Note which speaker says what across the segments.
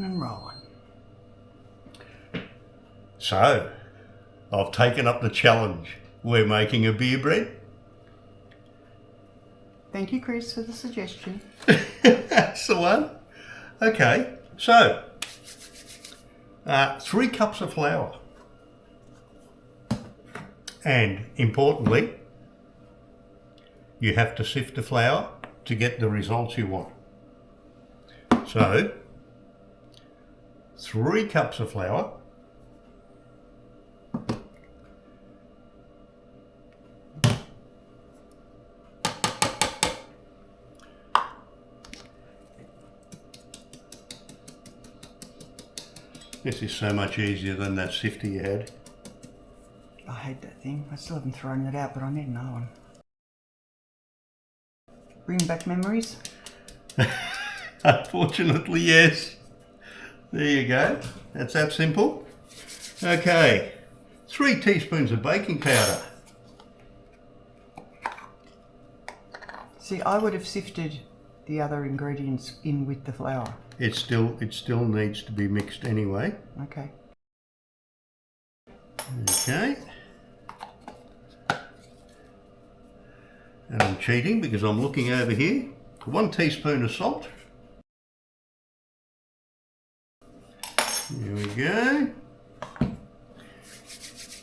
Speaker 1: Rocking and rolling.
Speaker 2: So, I've taken up the challenge. We're making a beer bread.
Speaker 1: Thank you, Chris, for the suggestion.
Speaker 2: That's the one. Okay, so 3 cups of flour. And importantly, you have to sift the flour to get the results you want. So, 3 cups of flour. This is so much easier than that sifter you had.
Speaker 1: I hate that thing. I still haven't thrown it out, but I need another one. Bring back memories?
Speaker 2: Unfortunately, yes. There you go. That's that simple. Okay, 3 teaspoons of baking powder.
Speaker 1: See, I would have sifted the other ingredients in with the flour.
Speaker 2: It still needs to be mixed anyway.
Speaker 1: Okay.
Speaker 2: Okay. And I'm cheating because I'm looking over here. 1 teaspoon of salt. Here we go.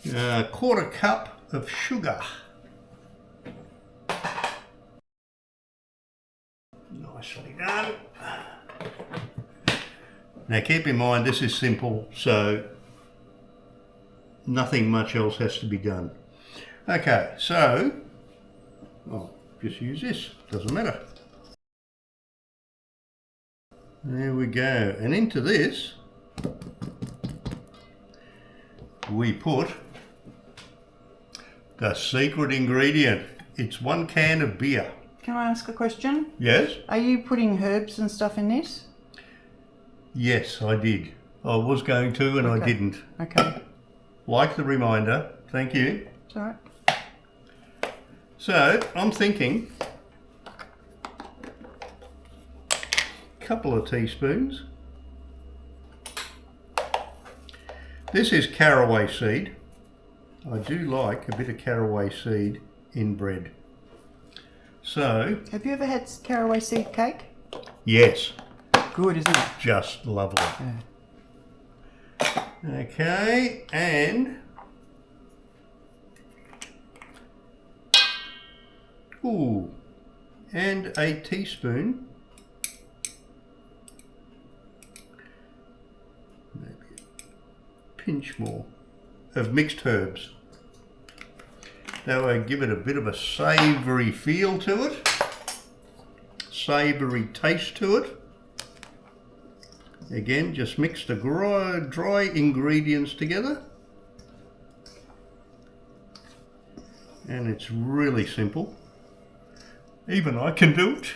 Speaker 2: 1/4 cup of sugar. Nicely done. Now keep in mind this is simple, so nothing much else has to be done. Okay, so I'll just use this, doesn't matter. There we go, and into this we put the secret ingredient. It's 1 can of beer.
Speaker 1: Can I ask a question?
Speaker 2: Yes?
Speaker 1: Are you putting herbs and stuff in this?
Speaker 2: Yes, I did. I was going to and
Speaker 1: Okay.
Speaker 2: I didn't.
Speaker 1: Okay.
Speaker 2: Like the reminder, thank you.
Speaker 1: It's all right.
Speaker 2: So, I'm thinking a couple of teaspoons. This is caraway seed. I do like a bit of caraway seed in bread. So,
Speaker 1: Have you ever had caraway seed cake?
Speaker 2: yes,
Speaker 1: Good, isn't it?
Speaker 2: just lovely.
Speaker 1: Yeah.
Speaker 2: Okay, and and a teaspoon, maybe a pinch more, of mixed herbs. That way give it a bit of a savoury feel to it, savoury taste to it. Again, just mix the dry ingredients together. And it's really simple. Even I can do it.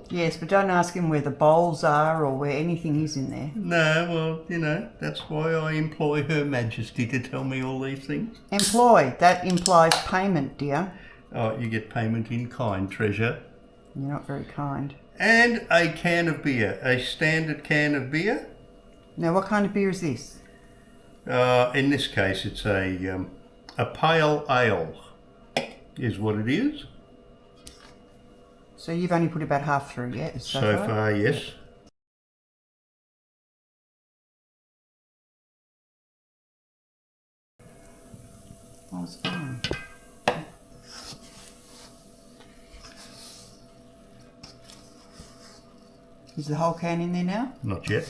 Speaker 1: Yes, but don't ask him where the bowls are or where anything is in there.
Speaker 2: No, well, you know, that's why I employ Her Majesty to tell me all these things.
Speaker 1: Employ, that implies payment, dear.
Speaker 2: Oh, you get payment in kind, treasure.
Speaker 1: You're not very kind.
Speaker 2: And a can of beer, a standard can of beer.
Speaker 1: Now, what kind of beer is this?
Speaker 2: In this case, it's a pale ale, is what it is.
Speaker 1: So you've only put about half through yet?
Speaker 2: So far, yes.
Speaker 1: Oh, it's fine. Is the whole can in there now?
Speaker 2: Not yet.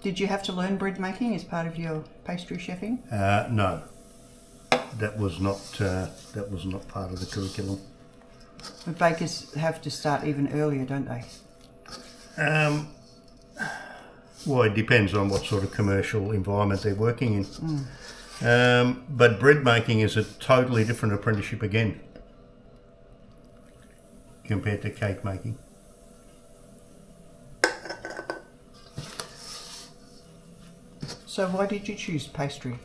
Speaker 1: Did you have to learn bread making as part of your pastry chefing?
Speaker 2: No, that was not part of the curriculum.
Speaker 1: But bakers have to start even earlier, don't they?
Speaker 2: Well, it depends on what sort of commercial environment they're working in. But bread making is a totally different apprenticeship again compared to cake making.
Speaker 1: So why did you choose pastry?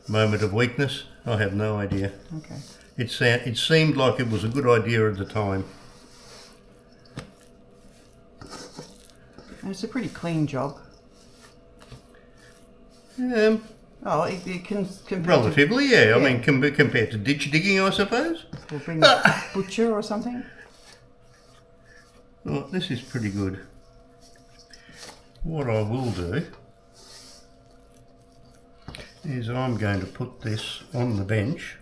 Speaker 2: moment of weakness? I have no idea.
Speaker 1: Okay.
Speaker 2: It seemed like it was a good idea at the time.
Speaker 1: And it's a pretty clean job. Oh, it can compare
Speaker 2: Relatively, yeah. I
Speaker 1: Yeah.
Speaker 2: mean, compared to ditch digging, I suppose.
Speaker 1: We'll bring a butcher or something.
Speaker 2: Oh, this is pretty good. What I will do is I'm going to put this on the bench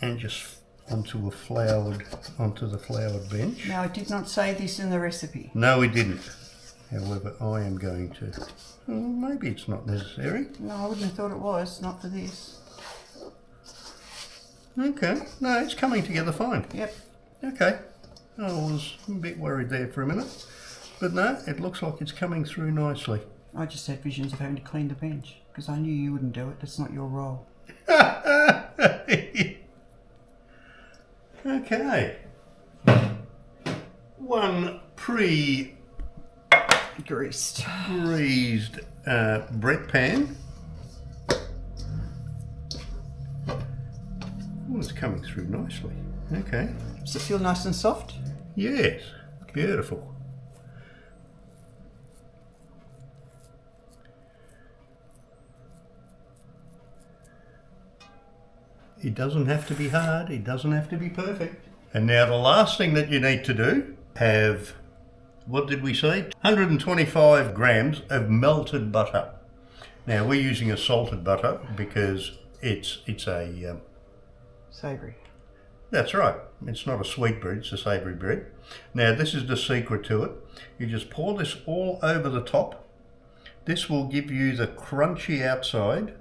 Speaker 2: and just onto the floured bench.
Speaker 1: Now, it did not say this in the recipe.
Speaker 2: No, it didn't. However, I am going to. Well, maybe it's not necessary.
Speaker 1: No, I wouldn't have thought it was. Not for this.
Speaker 2: Okay. No, it's coming together fine.
Speaker 1: Yep.
Speaker 2: Okay. I was a bit worried there for a minute. But no, it looks like it's coming through nicely.
Speaker 1: I just had visions of having to clean the bench because I knew you wouldn't do it. That's not your role.
Speaker 2: Okay. One
Speaker 1: Greased.
Speaker 2: greased bread pan. Oh, it's coming through nicely. Okay.
Speaker 1: Does it feel nice and soft?
Speaker 2: Yes. Beautiful. It doesn't have to be hard, it doesn't have to be perfect. And now the last thing that you need to do, have, what did we say? 125 grams of melted butter. Now we're using a salted butter because it's a...
Speaker 1: Savoury.
Speaker 2: That's right, it's not a sweet bread, it's a savoury bread. Now this is the secret to it. You just pour this all over the top. This will give you the crunchy outside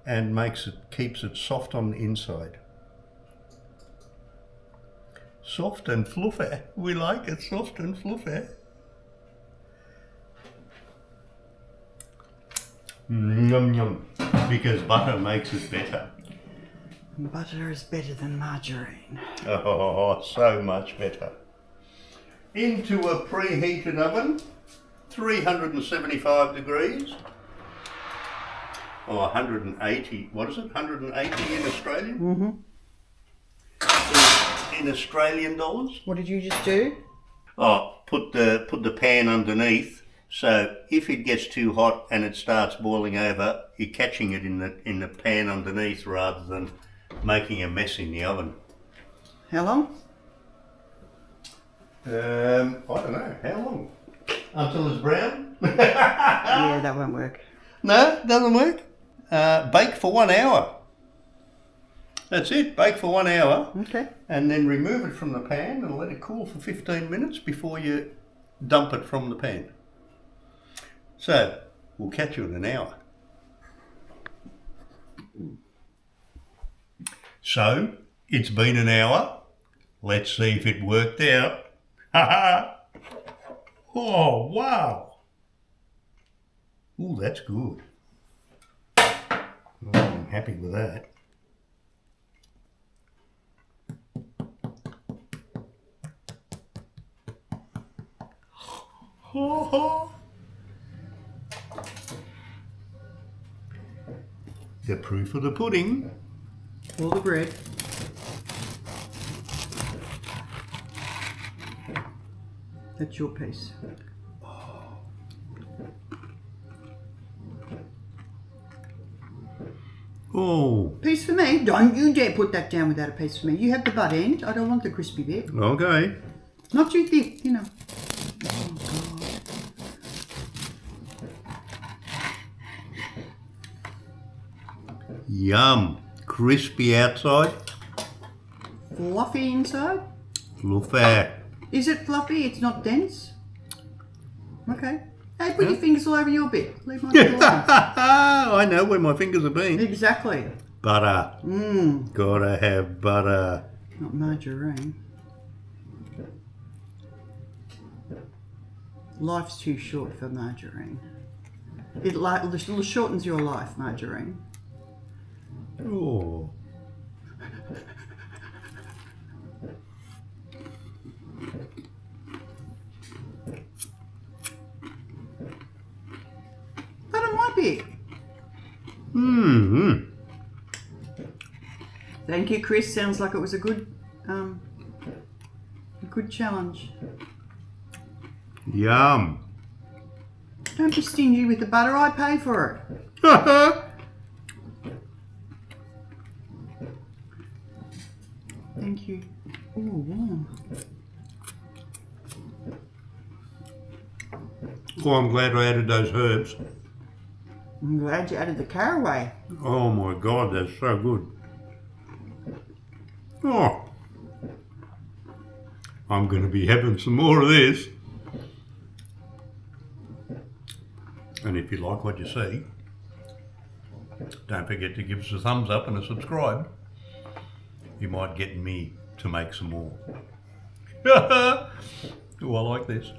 Speaker 2: and keeps it soft on the inside. Soft and fluffy. We like it soft and fluffy. Yum yum. Because butter makes it better.
Speaker 1: Butter is better than margarine.
Speaker 2: Oh, so much better. Into a preheated oven, 375 degrees. Or 180, what is it? 180 in Australian? Mm-hmm. In Australian dollars.
Speaker 1: What did you just do?
Speaker 2: Oh, put the pan underneath, so if it gets too hot and it starts boiling over, you're catching it in the pan underneath rather than making a mess in the oven.
Speaker 1: How long?
Speaker 2: I don't know. How long? Until it's brown?
Speaker 1: Yeah, that won't work.
Speaker 2: No, doesn't work. Bake for 1 hour. That's it, bake for 1 hour.
Speaker 1: Okay.
Speaker 2: And then remove it from the pan and let it cool for 15 minutes before you dump it from the pan. So, we'll catch you in an hour. So, it's been an hour. Let's see if it worked out. Ha ha! Oh, wow! Ooh, that's good. Oh, I'm happy with that. The proof of the pudding.
Speaker 1: Pour the bread. That's your piece.
Speaker 2: Oh,
Speaker 1: Piece for me? Don't you dare put that down without a piece for me. You have the butt end. I don't want the crispy bit.
Speaker 2: okay.
Speaker 1: Not too thick, you know. Oh, God.
Speaker 2: Yum. Crispy outside,
Speaker 1: Fluffy inside?
Speaker 2: fluffy.
Speaker 1: Is it fluffy? It's not dense? Okay. Hey, put your fingers all over your bit. Leave mine alone.
Speaker 2: I know where my fingers have been.
Speaker 1: Exactly.
Speaker 2: Butter.
Speaker 1: Mmm.
Speaker 2: Gotta have butter.
Speaker 1: Not margarine. Life's too short for margarine. It shortens your life, margarine.
Speaker 2: Oh.
Speaker 1: But it might be.
Speaker 2: Mm-hmm.
Speaker 1: Thank you, Chris. Sounds like it was a good challenge.
Speaker 2: Yum.
Speaker 1: Don't be stingy with the butter. I pay for it. Thank you. Ooh, warm.
Speaker 2: Oh, I'm glad I added those herbs.
Speaker 1: I'm glad you added the caraway.
Speaker 2: Oh my God, that's so good. Oh, I'm going to be having some more of this. And if you like what you see, don't forget to give us a thumbs up and a subscribe. You might get me to make some more. Oh, I like this.